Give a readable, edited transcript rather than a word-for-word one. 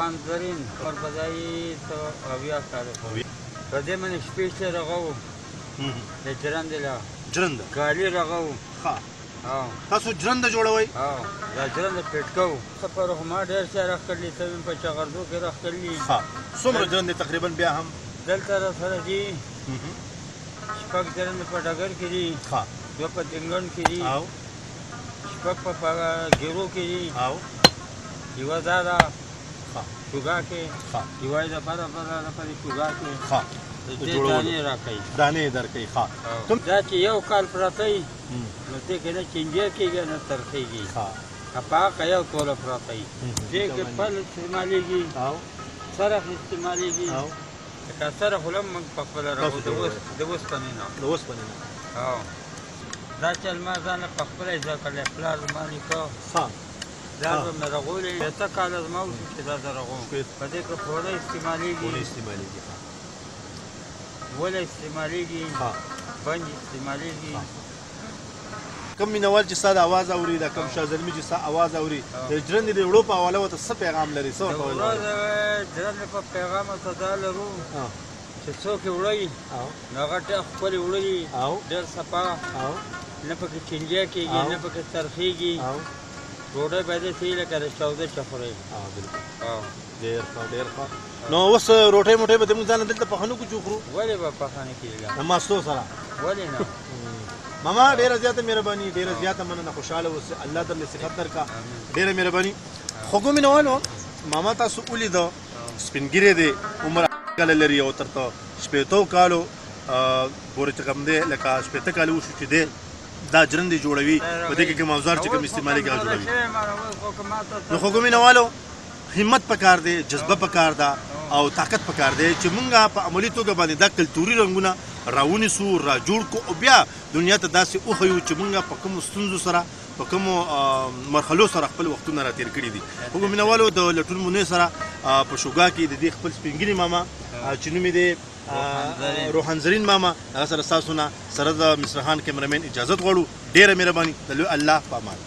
روحان زرین خربزایی تو اویا کارو پدې من شپې رغو د جرند لا جرند کالی رغو ها او تاسو جرند جوړوي او دا جرند پټکو سفر هم ډېر څه راخلي ته په چغردو کې راخلي ها څومره جرند تقریبا بیا هم دلته سره دي شپږ جرند په ډګر کې دي ها یو په دنګن کې دي او شپږ په ګیرو کې دي او یو زاده شوګه کې یو د بره په شوګه کې ها دې دانې راکړي دانې درکې ها دا چې یو کال پراته وي نو دې کې نه چینجه کېږي نه ترخېږي ها اپاقه یو توله پراته وي دې کې پل استعمالېږي او سرخ استعمالېږي او لکه سرخ هم موږ په خپله راغو د اوسپنې نه د اوسپنې نه او دا چې لمر ځانه په خپله زده کړی پلار زما نیکه ها دا به مې رغولې شپېته کاله زما وشو چې دا زه رغوم په دې کې پوله استعمالېږي وله استعمالېږي بنج استعمالېږي کم مینوال چې ستا د اواز اوري دا کم شاه زلمي چې ستا اواز اوري د جرندې د وړو په حواله ورته څه پیغام لري څه ورته وایي د جرندې په پیغام ورته دا لرو چې څوک یې وړوي نو هغه ډېر ښکلې وړوي ډېر صفا نه پکې چینجه کېږي نه پکې ترخېږي ډوډۍ باید یې صحیح لکه د چاوده چې خورئ ډېر ښه ډېر ښه نو اوس روټۍ موټۍ به زموږ ځان دلته پخنو کې وخورو ولې به پخانه کېږي د ماستو سره ولې نه ماما ډېره زیاته مهرباني ډېره زیاته مننه خوشحاله اوسئ الله درله صحت درکړه ډېره مهرباني خوږو مینوالو ماما تاسو ولیده سپین ږیری دی عمر کاله لري او تر شپېتو کالو پورې چې کوم دی لکه شپېته کاله وشو چې دی دا جرندې جوړوي په دې کې کوم اوزار چې کوم استعمالېږي هغه جوړوي نو خوږو مینوالو همت پکار دی جذبه پکار ده او طاقت پکار دی چې مونږ په عملي توګه باندې دا کلتوري رنګونه راونیسو را جوړ کو او بیا دنیا ته داسې وښیو چې مونږ په کومو ستونزو سره په کومو مرحلو سره خپل وختونه را تېر کړي دي خوږو مینوالو د لټون مونې سره په شوګا کې د دې خپل سپین ږیري ماما چې نوم یې دی روحان زرین ماما هغه سره ستاسو نه سره د مصرخان کیمرمین اجازت غواړو ډېره مهرباني د لوی الله په امان